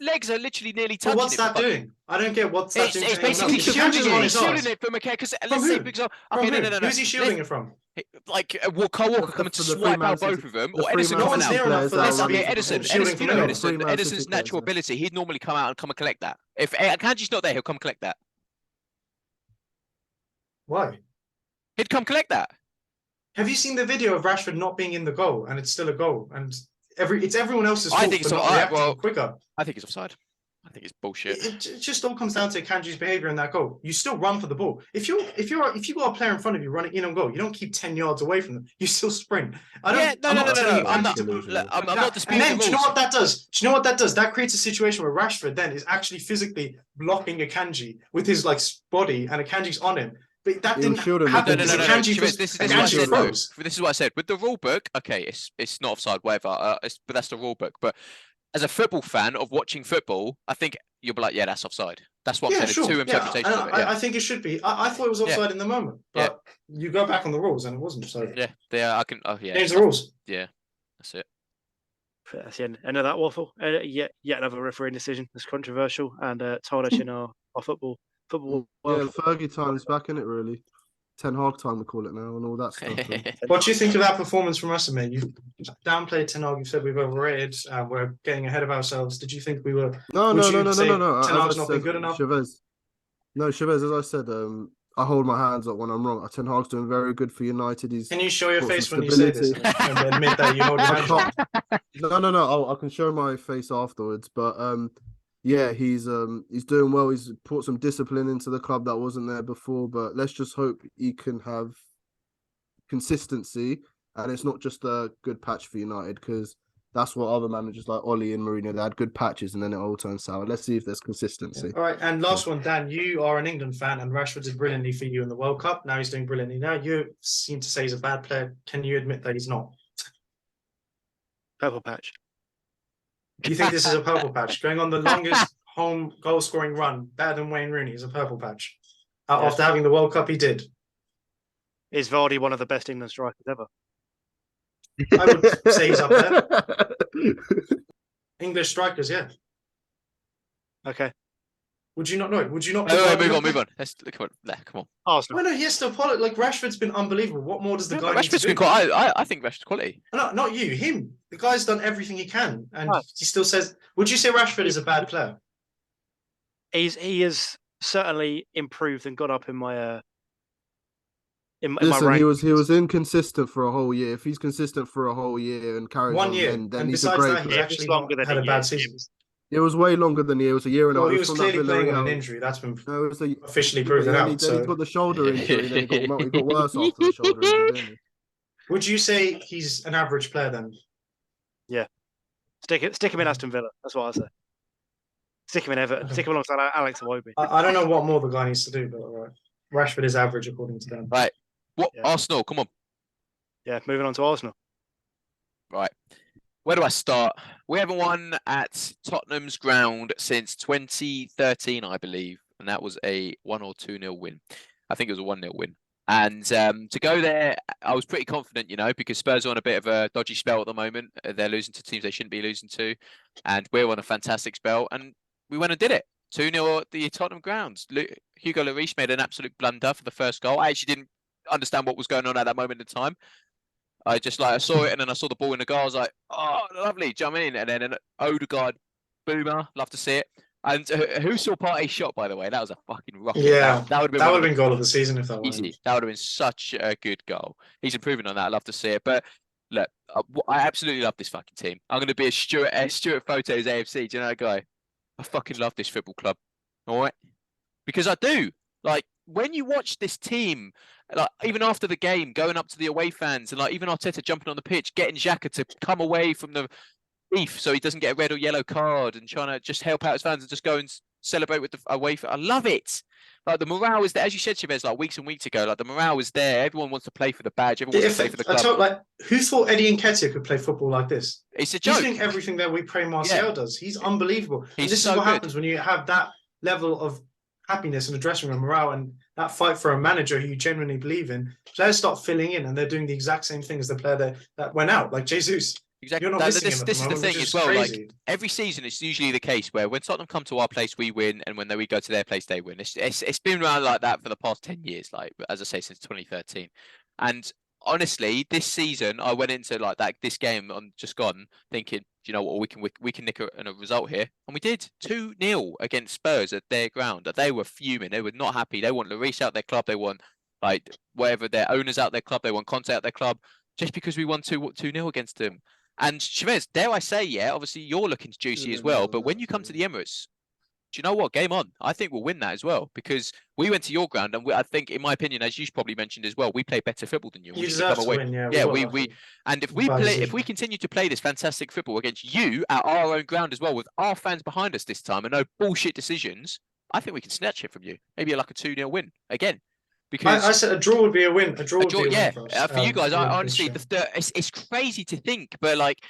S3: legs are literally nearly touching
S4: what's that doing? I don't get what's that doing.
S3: It's basically shielding it from okay, because let's say, because okay, no.
S4: Who's he shielding it from?
S3: Like Walker coming to swipe out both of them, or Ederson coming out. Ederson's natural ability, he'd normally come out and come and collect that. If Akanji's not there, he'll come collect that.
S4: Why?
S3: He'd come collect that.
S4: Have you seen the video of Rashford not being in the goal and it's still a goal? And it's everyone else's fault for not reacting quicker.
S3: I think it's offside. I think it's bullshit.
S4: It just all comes down to Akanji's behavior in that goal. You still run for the ball. If you got a player in front of you running in on goal, you don't keep 10 yards away from them. You still sprint.
S3: No. I'm not disputing.
S4: And then do you know what that does? Do you know what that does? That creates a situation where Rashford then is actually physically blocking Akanji with his body, and Akanji's on him. But that didn't happen.
S3: This is what I said. With the rule book, okay, it's not offside, whatever. But that's the rule book. But as a football fan of watching football, I think you'll be like, yeah, that's offside. That's what I'm saying. Two interpretations of it.
S4: I think it should be. I thought it was offside in the moment, but you go back on the rules and it wasn't. So
S3: I can. Oh yeah,
S4: change the rules.
S3: Yeah, that's it.
S1: That's the end of that waffle. Yet another refereeing decision that's controversial and tarnish in our football.
S2: Fergie time is back in it, really. Ten Hag time, we call it now, and all that stuff.
S4: What do you think of that performance from us, mate? You've downplayed Ten Hag. You've said we've overrated. We're getting ahead of ourselves. Did you think we were?
S2: No. Ten
S4: Hag's not been good enough.
S2: Chavez, as I said, I hold my hands up when I'm wrong. Ten Hag's doing very good for United.
S4: Can you show your face when you say this? And admit that you hold your hands up.
S2: No. I can show my face afterwards, but yeah, he's doing well. He's put some discipline into the club that wasn't there before, but let's just hope he can have consistency and it's not just a good patch for United, because that's what other managers like Oli and Mourinho, they had good patches and then it all turns sour. Let's see if there's consistency.
S4: All right, and last one, Dan, you are an England fan and Rashford did brilliantly for you in the World Cup. Now he's doing brilliantly. Now you seem to say he's a bad player. Can you admit that he's not?
S1: Purple patch.
S4: Do you think this is a purple patch? Going on the longest home goal-scoring run, better than Wayne Rooney, is a purple patch. After having the World Cup, he did.
S1: Is Vardy one of the best England strikers ever?
S4: I would say he's up there. English strikers, yeah.
S1: Okay.
S4: Would you not know it? Would you not?
S3: Move on. Come on.
S1: Arsenal.
S4: Well, no, yes, still like Rashford's been unbelievable. What more does the guy need to
S3: Rashford's
S4: do?
S3: been I think Rashford's quality.
S4: No, not you, him. The guy's done everything he can, and
S1: Right.
S4: he still says. Would you say Rashford is a bad player?
S1: He has certainly improved and got up in my in my
S2: Listen,
S1: rank.
S2: he was inconsistent for a whole year. If he's consistent for a whole year and carries
S4: 1
S2: on,
S4: year,
S2: then
S4: and
S2: he's a
S4: besides
S2: great
S4: that, he's
S2: player.
S4: actually
S1: longer
S4: not
S1: than
S4: had
S1: a
S4: a bad
S1: year.
S4: season.
S2: It was way longer than a year. It was a year and a
S4: Well,
S2: half.
S4: he was
S2: From that
S4: clearly playing with an
S2: Villarreal-
S4: injury. That's been
S2: No, it was a,
S4: officially proven
S2: then
S4: out.
S2: he
S4: So,
S2: got the shoulder injury, then he got worse after the shoulder injury, didn't he?
S4: would you say he's an average player then?
S1: Stick him in Aston Villa. That's what I say. Stick him in Everton. Stick him alongside Alex Iwobi.
S4: I don't know what more the guy needs to do, but Rashford is average according to them.
S3: Right. What
S1: Yeah.
S3: Arsenal? Come on.
S1: Yeah, moving on to Arsenal.
S3: Right. Where do I start? We haven't won at Tottenham's ground since 2013, I believe, and that was a 1 or 2-0 win. I think it was a 1-0 win. And to go there, I was pretty confident, because Spurs are on a bit of a dodgy spell at the moment. They're losing to teams they shouldn't be losing to, and we're on a fantastic spell. And we went and did it. 2-0 at the Tottenham grounds. Hugo Lloris made an absolute blunder for the first goal. I actually didn't understand what was going on at that moment in time. I saw it and then I saw the ball in the goal. I was like, oh, lovely, jump in. And then an Odegaard boomer, love to see it. And who saw Partey's shot, by the way? That was a fucking rocket.
S4: Yeah,
S3: that would
S4: have been goal of the season if that
S3: easy.
S4: went.
S3: That would have been such a good goal. He's improving on that. I love to see it. But look, I absolutely love this fucking team. I'm going to be a Stuart Photos AFC. Do you know that guy? I fucking love this football club. All right? Because I do. Like, when you watch this team, like even after the game, going up to the away fans, and like even Arteta jumping on the pitch, getting Xhaka to come away from the beef so he doesn't get a red or yellow card, and trying to just help out his fans and just go and celebrate with the away fans. I love it. Like the morale is there, as you said, Chavez, like weeks and weeks ago. Like the morale is there. Everyone wants to play for the badge. Everyone wants to play for the club.
S4: Who thought Eddie Nketiah could play football like this?
S3: It's a joke.
S4: He's doing everything that we pray Martial does. He's unbelievable. This
S3: so
S4: is what
S3: good.
S4: happens when you have that level of happiness in the dressing room, morale, and that fight for a manager who you genuinely believe in. Players start filling in, and they're doing the exact same thing as the player that went out, like Jesus.
S3: Exactly.
S4: You're not missing him at
S3: this
S4: the
S3: is the
S4: moment,
S3: thing
S4: which
S3: as
S4: is
S3: well.
S4: crazy.
S3: Like every season, it's usually the case where when Tottenham come to our place, we win, and when we go to their place, they win. It's been around like that for the past 10 years. Like as I say, since 2013. And honestly, this season I went into this game on just gone thinking, do you know what, we can nick a result here, and we did 2-0 against Spurs at their ground. They were fuming. They were not happy. They want Lloris out their club. They want whatever their owners out their club. They want Conte out their club just because we won 2-0 against them. And Chavez, dare I say, obviously you're looking juicy as well. But when you come to the Emirates, do you know what? Game on. I think we'll win that as well because we went to your ground, and I think, in my opinion, as you probably mentioned as well, we play better football than you.
S4: You deserve to win,
S3: and if we continue to play this fantastic football against you at our own ground as well, with our fans behind us this time and no bullshit decisions, I think we can snatch it from you. Maybe like a 2-0 win again. Because
S4: I said a draw would be a win. A draw would be a win for us.
S3: For you guys, I honestly, it's crazy to think, but like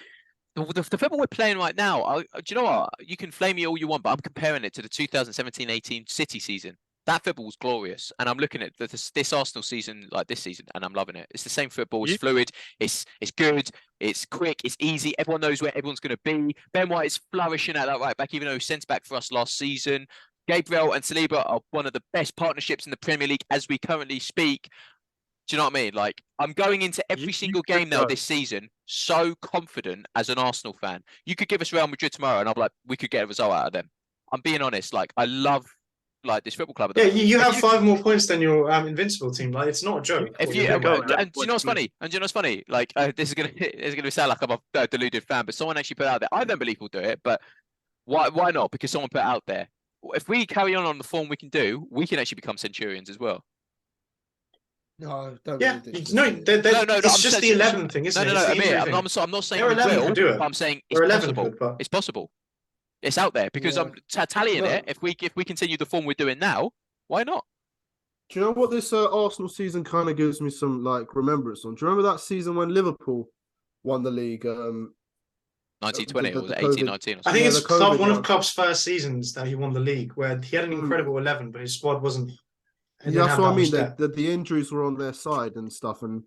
S3: the football we're playing right now, do you know what? You can flame me all you want, but I'm comparing it to the 2017-18 City season. That football was glorious, and I'm looking at this Arsenal season, like this season, and I'm loving it. It's the same football. It's fluid. It's good. It's quick. It's easy. Everyone knows where everyone's going to be. Ben White is flourishing at that right back, even though he sent back for us last season. Gabriel and Saliba are one of the best partnerships in the Premier League as we currently speak. Do you know what I mean? Like, I'm going into every single game now this season so confident as an Arsenal fan. You could give us Real Madrid tomorrow, and I'm like, we could get a result out of them. I'm being honest. Like, I love this football club.
S4: You have 5 more points than your Invincible team. Like, it's not a joke.
S3: And do you know what's funny? Like, this is gonna sound like I'm a deluded fan, but someone actually put it out there. I don't believe we'll do it, but why not? Because someone put it out there. If we carry on the form we can do, we can actually become Centurions as well.
S2: No, don't.
S4: Yeah,
S2: no.
S4: It's just the 11 thing, isn't it?
S3: I'm not saying we will, but I'm saying it's possible. It's possible. It's out there because I'm tallying it. If we continue the form we're doing now, why not?
S2: Do you know what this Arsenal season kind of gives me some remembrance on? Do you remember that season when Liverpool won the league?
S3: 1920 or 1819 or something.
S4: I think it's one of Klopp's first seasons that he won the league, where he had an incredible 11, but his squad wasn't.
S2: Yeah, that's what I mean. That the injuries were on their side and stuff, and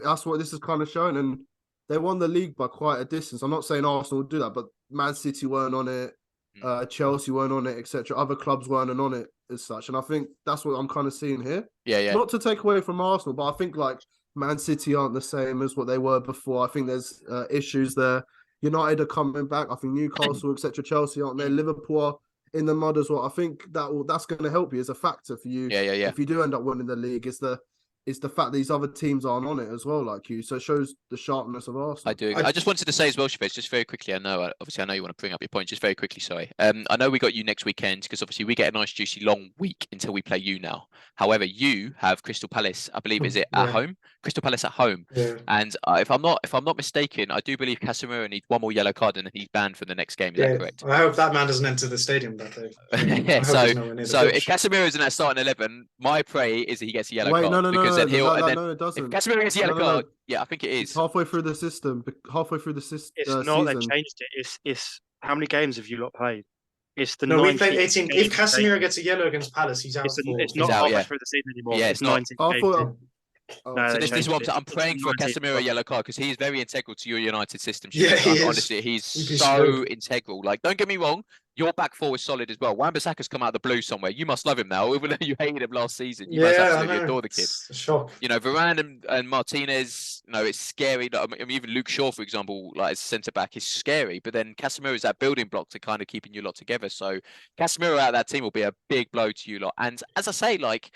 S2: that's what this is kind of showing. And they won the league by quite a distance. I'm not saying Arsenal would do that, but Man City weren't on it. Chelsea weren't on it, etc. Other clubs weren't on it as such, and I think that's what I'm kind of seeing here.
S3: Yeah.
S2: Not to take away from Arsenal, but I think like Man City aren't the same as what they were before. I think there's issues there. United are coming back. I think Newcastle, etc. Chelsea aren't there. Liverpool are in the mud as well. I think that's going to help you as a factor for you.
S3: Yeah.
S2: If you do end up winning the league, it's the fact these other teams aren't on it as well, like you. So it shows the sharpness of Arsenal.
S3: I do. I just wanted to say as well, Chavez, just very quickly. I know you want to bring up your point. Just very quickly, sorry. I know we got you next weekend because obviously we get a nice juicy long week until we play you now. However, you have Crystal Palace. I believe at home. Crystal Palace at home.
S4: Yeah.
S3: And if I'm not mistaken, I do believe Casemiro needs one more yellow card and then he's banned for the next game. Is that correct?
S4: I hope that man doesn't enter the stadium that day.
S3: So if Casemiro is in that starting 11, my pray is that he gets a yellow card.
S2: No, it doesn't.
S3: If Casemiro gets a yellow card, yeah, I think it is.
S2: It's halfway through the system. It's
S1: not. They changed it. It's how many games have you lot played? It's the
S4: we played 18. If Casemiro gets a yellow against Palace, he's out.
S1: It's not halfway through the season anymore.
S3: Yeah,
S1: it's 19.
S3: So this is what I'm praying for a Casemiro yellow card because he is very integral to your United system.
S4: Yeah,
S3: honestly, he's so integral. Like, don't get me wrong, your back four is solid as well. Wan-Bissaka's come out of the blue somewhere. You must love him now, even though you hated him last season. You must absolutely adore the kid.
S4: It's a shock.
S3: Varane and Martinez, it's scary. I mean, even Luke Shaw, for example, like as centre back, is scary. But then Casemiro is that building block to kind of keeping you lot together. So Casemiro out of that team will be a big blow to you lot. And as I say, like,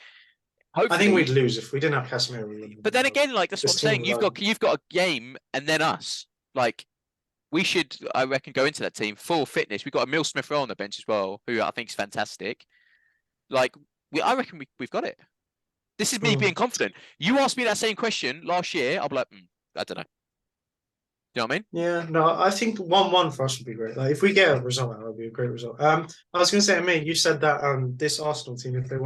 S3: hopefully,
S4: I think we'd lose if we didn't have Casemiro.
S3: But then again, like that's what I'm saying. You've got a game and then us. Like we should, I reckon, go into that team full fitness. We've got Emile Smith-Rowe on the bench as well, who I think is fantastic. Like I reckon we've got it. This is me being confident. You asked me that same question last year. I'll be like, I don't know. Do you know what I mean?
S4: Yeah, no, I think 1-1 for us would be great. Like if we get a result, that would be a great result. I was going to say, Amir, you said that this Arsenal team, if they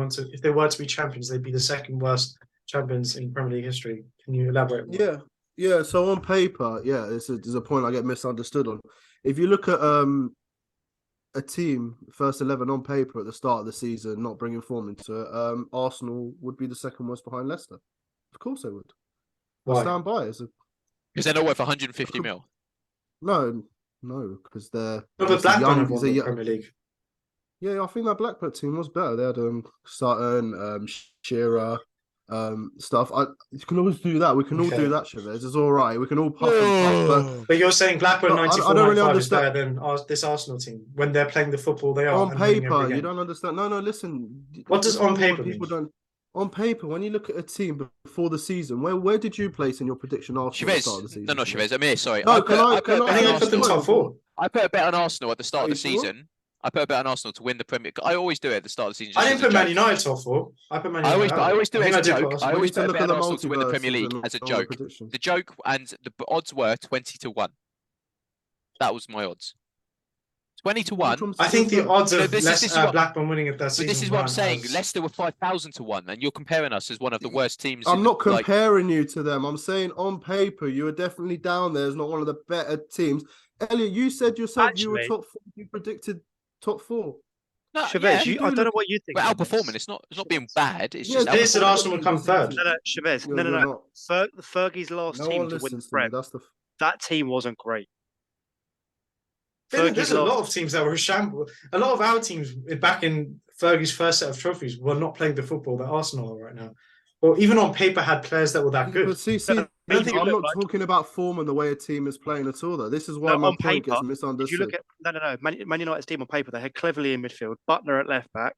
S4: were to be champions, they'd be the second worst champions in Premier League history. Can you elaborate more?
S2: Yeah. So on paper, there's a point I get misunderstood on. If you look at a team first 11 on paper at the start of the season, not bringing form into it, Arsenal would be the second worst behind Leicester. Of course they would. I stand by it.
S3: Because they're not worth 150 mil.
S2: No, because they're.
S4: No, but Blackburn have won the Premier League.
S2: Yeah, I think that Blackburn team was better. They had Sutton, Shearer, stuff. You can always do that. We can all do that, Chavez. It's all right. We can all puff and puff.
S4: But you're saying Blackburn 94-95 is better than this Arsenal team when they're playing the football they are.
S2: On paper, you don't understand. No, listen.
S4: What does on paper mean?
S2: On paper, when you look at a team before the season, where did you place in your prediction Arsenal at the start of the season?
S3: No, not Chavez. Amir, sorry.
S2: No,
S4: I think I put them top 4.
S3: I put a bet on Arsenal at the start of the season. I put a bet on Arsenal to win the Premier. I always do it at the start of the season.
S4: I didn't put Man United top 4. I put Man United.
S3: I always do it as a joke. I always
S2: put
S3: a bet on Arsenal to win the
S2: multiverse
S3: Premier League as a joke. The joke and the odds were 20-1. That was my odds. 20-1.
S4: I think the odds of Blackburn winning it that season.
S3: But this is what I'm saying. Leicester were 5,000-1, and you're comparing us as one of the worst teams.
S2: I'm not comparing you to them. I'm saying on paper, you are definitely down there as not one of the better teams. Elliot, you said yourself you were top 4. You predicted top 4.
S1: No, Chavez, I don't know what you think.
S3: We're outperforming. It's not being bad. It's
S4: just they said Arsenal would come third.
S1: No, Chavez. No. Fergie's last team to win the Prem. That team wasn't great.
S4: There's a lot of teams that were a shambles. A lot of our teams back in Fergie's first set of trophies were not playing the football that Arsenal are right now. Or even on paper had players that were that good.
S2: But see, I'm not talking about form and the way a team is playing at all, though. This is why my point gets misunderstood.
S1: If you look at Man United's team on paper, they had Cleverley in midfield, Butler at left back.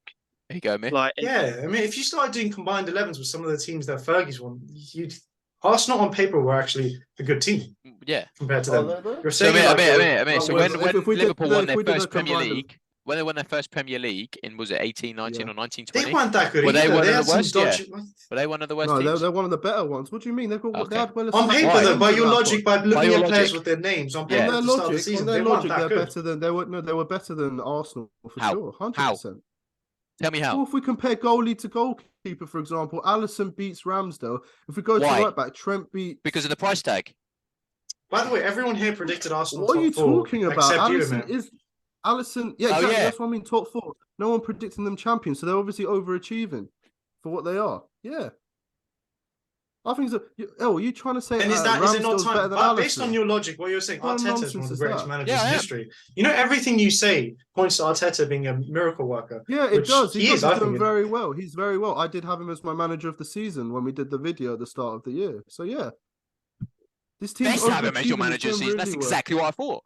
S3: There you go, mate.
S4: If you started doing combined 11s with some of the teams that Fergie's won, Arsenal on paper were actually a good team.
S3: Yeah,
S4: compared to them.
S3: You're saying so when Liverpool won their first Premier League, when they won their first Premier League in, was it 18, 19 or 19, 20?
S4: They weren't that good.
S3: Were they one
S4: of
S3: the worst? Were they one of the worst teams?
S2: No, they're one of the better ones. What do you mean? They've got they had
S4: on paper, though, by your logic, by looking at players with their names, on paper,
S2: their logic, they're better than they were better than Arsenal for sure. 100%.
S3: Tell me how.
S2: Well, if we compare goalie to goalkeeper, for example, Alisson beats Ramsdale. If we go to right back, Trent beat
S3: because of the price tag.
S4: By the way, everyone here predicted Arsenal.
S2: What are you talking about?
S4: Alisson
S2: is Alisson. Yeah, exactly. That's what I mean. Top 4. No one predicting them champions, so they're obviously overachieving for what they are. Yeah. I think so. Are you trying to say
S4: And is it not
S2: Ramsdale's better
S4: time?
S2: than
S4: But based on
S2: Alisson?
S4: your logic, what you're saying,
S2: What
S4: Arteta is one
S2: nonsense
S4: of the
S2: is
S4: greatest
S2: that?
S4: managers in history. You know, everything you say points to Arteta being a miracle worker.
S2: Yeah, it does. He's
S4: I
S2: doing
S4: think.
S2: very well. He's very well. I did have him as my manager of the season when we did the video at the start of the year. So yeah, this team's
S3: Best to have him as your
S2: overachieving. It's
S3: manager
S2: doing
S3: season.
S2: really
S3: That's
S2: well.
S3: exactly what I thought.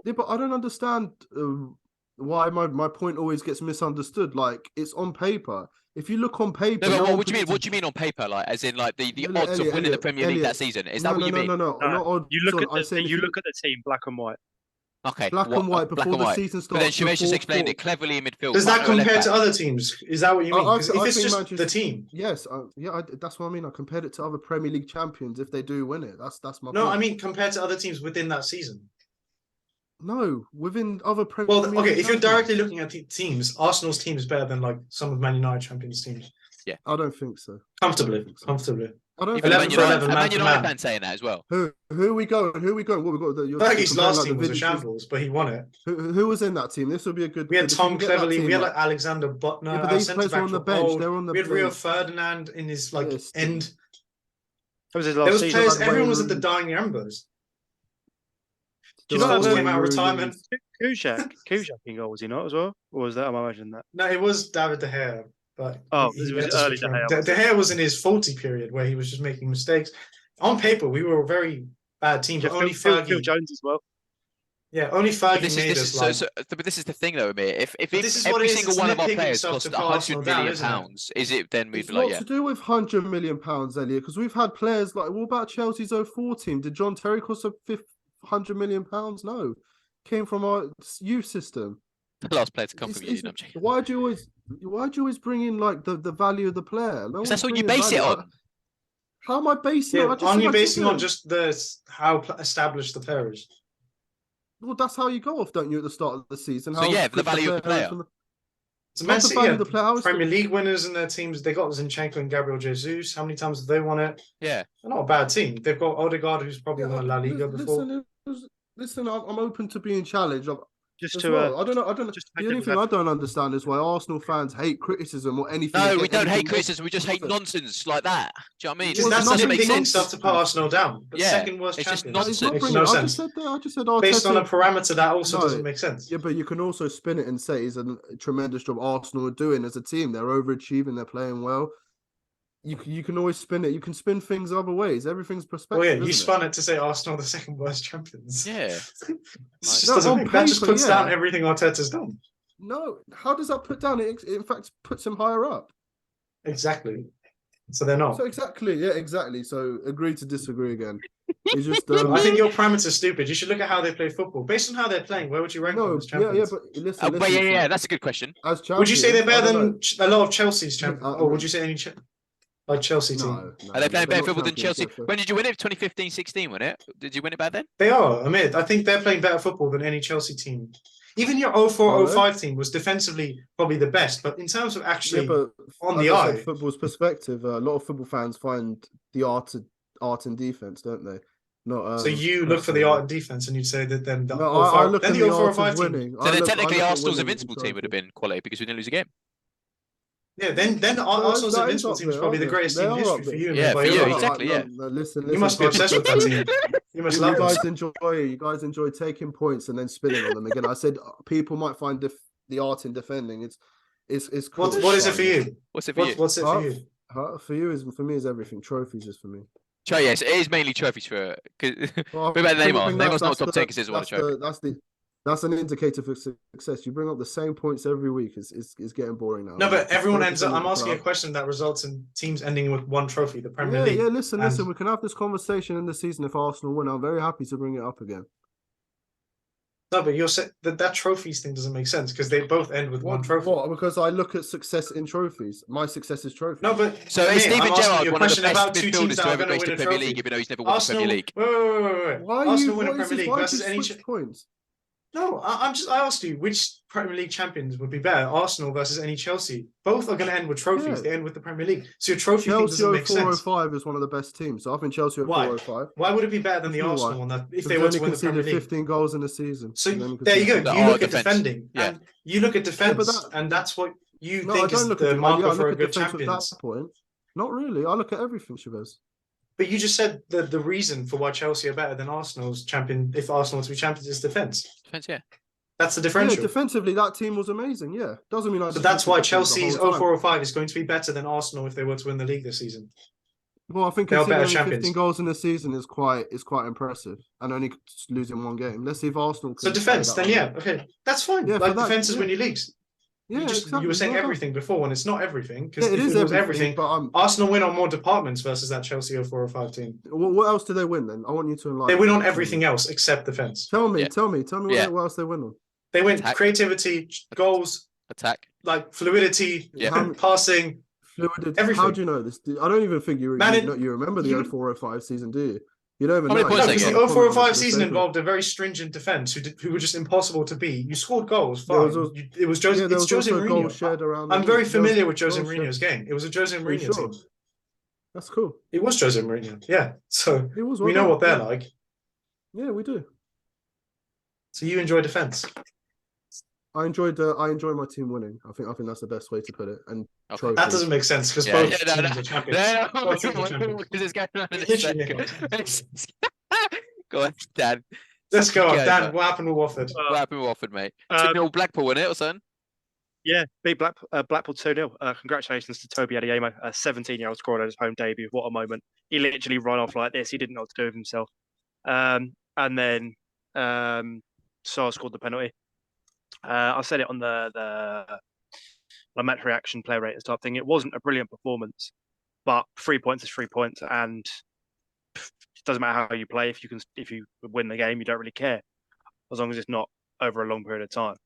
S2: Yeah, but I don't understand why my point always gets misunderstood. Like, it's on paper. If you look on paper,
S3: No, but
S2: no
S3: what do you mean? What do you mean on paper? Like, as in, like the
S2: Elliot,
S3: odds of winning the Premier League that season? Is that what you mean?
S2: No, not odds.
S1: You look
S2: on.
S1: at the team, black and white.
S3: Okay,
S2: black and white
S3: black
S2: before
S3: and
S2: the
S3: white.
S2: season
S3: But then
S2: starts.
S3: Shivesh just explained it cleverly in midfield.
S4: Does that
S3: right, no
S4: compare
S3: left
S4: to
S3: back.
S4: other teams? Is that what you mean? Because if it's just the team.
S2: Yes, that's what I mean. I compared it to other Premier League champions if they do win it. That's my
S4: No,
S2: point.
S4: I mean compared to other teams within that season.
S2: No, within other Premier League.
S4: Well, okay, if you're directly looking at the teams, Arsenal's team is better than like some of Man United champions teams.
S3: Yeah,
S2: I don't think so.
S4: Comfortably.
S2: I don't
S3: even
S2: think
S3: Man United fans saying that as well.
S2: Who are we going? What we got?
S4: Fergie's last team was a shambles, but he won it.
S2: Who was in that team? This would be a good.
S4: We had Tom Cleverley. We had like Alexander Butner.
S2: Yeah, but these players were on the bench. They were on the bench.
S4: We had Rio Ferdinand in his end.
S1: That was his
S4: there
S1: last
S4: was
S1: season.
S4: players. Everyone was at the dying embers.
S1: Do you know that
S4: came out of retirement?
S1: Kujak in goal, was he not as well? Or was that? Am I imagining that?
S4: No, it was David De Gea. But
S1: it was early De Gea.
S4: De Gea was in his faulty period where he was just making mistakes. On paper, we were a very bad team. But only Fergie.
S1: Phil Jones as well.
S4: Yeah, only Fergie made us.
S3: But this is the thing, though, Amir. If every single one of our players cost £100 million, is it then we'd be like, yeah?
S2: It's not to do with £100 million, Elliot, because we've had players like, what about Chelsea's 04 team? Did John Terry cost £100 million? No, came from our youth system.
S3: The last player to come from you.
S2: Why do you always bring in like the value of the player?
S3: That's what you base it on.
S2: How am I basing it?
S4: Aren't you basing on just how established the player is?
S2: Well, that's how you go off, don't you, at the start of the season?
S3: So yeah, the value of the player.
S4: So Man City had Premier League winners in their teams. They got Zinchenko and Gabriel Jesus. How many times have they won it?
S3: Yeah,
S4: they're not a bad team. They've got Odegaard, who's probably won La Liga before.
S2: Listen, I'm open to being challenged.
S1: I don't know.
S2: The only thing I don't understand is why Arsenal fans hate criticism or anything.
S3: No, we don't hate criticism. We just hate nonsense like that. Do you know what I mean?
S4: Well, that's not picking stuff to put Arsenal down. The second worst champion.
S3: It's just nonsense.
S4: Makes no sense.
S2: I just said Arteta.
S4: Based on a parameter that also doesn't make sense.
S2: Yeah, but you can also spin it and say it's a tremendous job Arsenal are doing as a team. They're overachieving. They're playing well. You can always spin it. You can spin things other ways. Everything's perspective.
S4: Well, yeah, you spun it to say Arsenal are the second worst champions.
S3: Yeah,
S4: that just puts down everything Arteta's done.
S2: No, how does that put down? It in fact puts him higher up.
S4: Exactly. So they're not.
S2: So exactly. So agree to disagree again. It's just.
S4: I think your parameter's stupid. You should look at how they play football. Based on how they're playing, where would you rank them as champions?
S2: Yeah, but listen.
S3: Yeah, that's a good question.
S2: As champions,
S4: would you say they're better than a lot of Chelsea's champions? Or would you say any like Chelsea team?
S3: No, are they playing better football than Chelsea? When did you win it? 2015-16, wasn't it? Did you win it back then?
S4: They are, Amid. I think they're playing better football than any Chelsea team. Even your 04-05 team was defensively probably the best, but in terms of actually on the eye,
S2: football's perspective, a lot of football fans find the art in defense, don't they? Not.
S4: So you look for the art in defense, and you'd say that then the
S2: I look at the
S4: 04-05
S2: winning.
S3: So then technically Arsenal's invincible team would have been quality because we didn't lose a game.
S4: Yeah, then Arsenal's invincible team is probably the greatest team in history for you.
S3: Yeah, for you, exactly. Yeah.
S2: Listen,
S4: you must be obsessed with that team. You must love
S2: them. You guys enjoy taking points and then spinning on them again. I said people might find the art in defending. It's cool.
S4: What is it for you?
S3: What's it for you?
S4: What's it for you?
S2: For me is everything. Trophies is for me.
S3: Yes, it is mainly trophies for. But Neymar. Neymar's not top 10 because he doesn't want a trophy.
S2: That's an indicator for success. You bring up the same points every week. It's getting boring now.
S4: No, but everyone ends up. I'm asking a question that results in teams ending with one trophy, the Premier League.
S2: Yeah, listen. We can have this conversation in the season if Arsenal win. I'm very happy to bring it up again.
S4: No, but you're saying that trophies thing doesn't make sense because they both end with one trophy.
S2: What? Because I look at success in trophies. My success is trophies.
S4: No, but
S3: so is Steven Gerrard one of the best midfielders to ever grace the Premier League, even though he's never won the Premier League?
S4: Wait.
S2: Why
S4: Arsenal win a Premier League versus any
S2: points?
S4: No, I asked you which Premier League champions would be better, Arsenal versus any Chelsea. Both are going to end with trophies. Yeah. They end with the Premier League. So your trophy thing doesn't make sense.
S2: Chelsea 405 is one of the best teams. So I think Chelsea at 405.
S4: Why would it be better than the Arsenal one if they were to win the Premier League?
S2: 15 goals in a season.
S4: So there you go. You look at defending. Yeah. And you look at defense, and that's what you think is the marker for a good champion.
S2: At that point. Not really. I look at everything, Chavez.
S4: But you just said the reason for why Chelsea are better than Arsenal's champion, if Arsenal were to be champions, is defence.
S3: Defense, yeah.
S4: That's the differential.
S2: Yeah, defensively, that team was amazing. Yeah, doesn't mean I.
S4: But that's why Chelsea's 0405 is going to be better than Arsenal if they were to win the league this season.
S2: Well, I think
S4: they are better
S2: conceding only
S4: champions.
S2: 15 goals in the season is quite impressive, and only losing one game. Let's see if Arsenal.
S4: So defense, then yeah, okay, that's fine.
S2: Yeah,
S4: like defense is win your leagues.
S2: Yeah,
S4: you were saying everything before, and it's not everything because
S2: it is everything. But
S4: Arsenal win on more departments versus that Chelsea 0405 team.
S2: What else do they win then? I want you to enlighten.
S4: They win on everything else except defense.
S2: Tell me what else they win on.
S4: They win creativity, goals,
S3: attack,
S4: like fluidity, passing,
S2: fluidity.
S4: Everything.
S2: How do you know this? I don't even think you remember the 0405 season, do you? You don't even know.
S4: No, because the 0405 season involved a very stringent defense who were just impossible to beat. You scored goals, fine. It was Jose. It's Jose Mourinho. I'm very familiar with Jose Mourinho's game. It was a Jose Mourinho team.
S2: That's cool.
S4: It was Jose Mourinho. Yeah, so we know what they're like.
S2: Yeah, we do.
S4: So you enjoy defense.
S2: I enjoy my team winning. I think that's the best way to put it. And
S4: that doesn't make sense because both teams are champions.
S3: Because it's going on in a second. Go on, Dan.
S4: Let's go, Dan. What happened with Watford?
S3: What happened with Watford, mate? 2-0 Blackpool, wasn't it, or something?
S1: Yeah, big Blackpool 2-0. Congratulations to Toby Adeyemo, a 17-year-old scorer at his home debut. What a moment. He literally ran off like this. He didn't know what to do with himself. And then Sarr scored the penalty. I said it on the match reaction player ratings type thing. It wasn't a brilliant performance, but 3 points is 3 points, and it doesn't matter how you play. If you win the game, you don't really care, as long as it's not over a long period of time.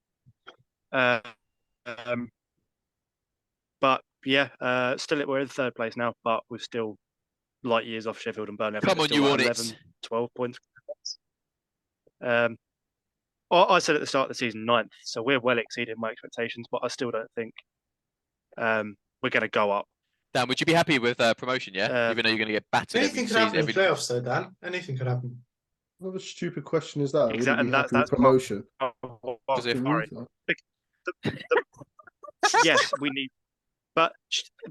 S1: But yeah, still we're in third place now, but we're still light years off Sheffield and Burnley.
S3: Come on, you want
S1: 11, 12 points. I said at the start of the season 9th, so we're well exceeding my expectations, but I still don't think we're going to go up.
S3: Dan, would you be happy with promotion, yeah? Even though you're going to get battered
S4: anything could happen in the playoffs, though, Dan. Anything could happen.
S2: What a stupid question is that?
S1: Exactly,
S2: that's promotion.
S1: Yes, we need. But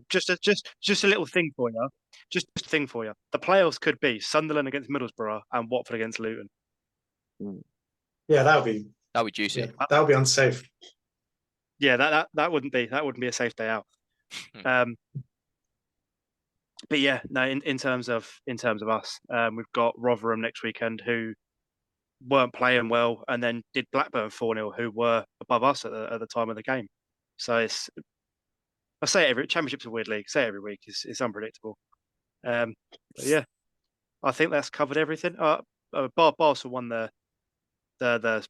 S1: just a little thing for you. Just a thing for you. The playoffs could be Sunderland against Middlesbrough and Watford against Luton.
S4: Yeah, that would be
S3: juicy.
S4: Yeah, that would be unsafe.
S1: Yeah, that wouldn't be a safe day out. But yeah, no. In terms of us, we've got Rotherham next weekend, who weren't playing well, and then did Blackburn 4-0, who were above us at the time of the game. So I say it Championship's a weird league. Say it every week. It's unpredictable. But yeah, I think that's covered everything. Barca won the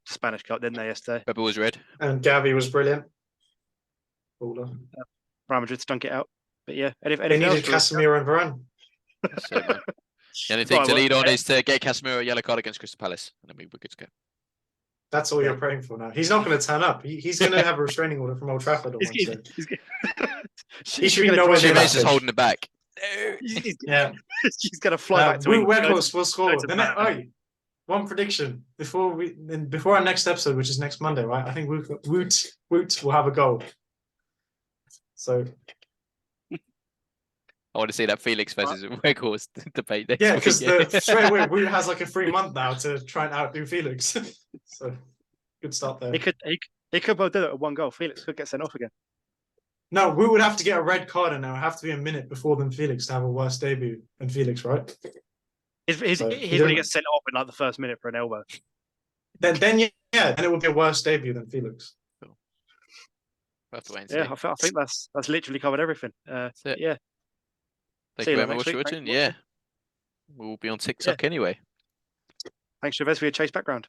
S1: Spanish Cup, didn't they, yesterday?
S3: Pepper was red.
S4: And Gavi was brilliant.
S1: Real Madrid stunk it out. But yeah,
S4: they needed Casemiro and Varane.
S3: The only thing to lead on is to get Casemiro a yellow card against Crystal Palace, and then we're good to go.
S4: That's all you're praying for now. He's not going to turn up. He's going to have a restraining order from Old Trafford. He should be nowhere near that.
S3: Just holding it back.
S4: Yeah,
S1: he's going to fly back to
S4: England. We'll score. One prediction before our next episode, which is next Monday, right? I think Woot will have a goal. So
S3: I want to see that Felix versus Weghorst debate.
S4: Yeah, because straight away Woot has like a free month now to try and outdo Felix. So good start there.
S1: He could well do it with one goal. Felix could get sent off again.
S4: No, Woot would have to get a red card, and it would have to be a minute before than Felix to have a worse debut than Felix, right?
S1: He's going to get sent off in like the first minute for an elbow.
S4: Then it would be a worse debut than Felix.
S3: Cool.
S1: Yeah, I think that's literally covered everything. Yeah.
S3: Thank you very much for watching. Yeah, we'll be on TikTok anyway.
S1: Thanks, Chavez, for your Chase background.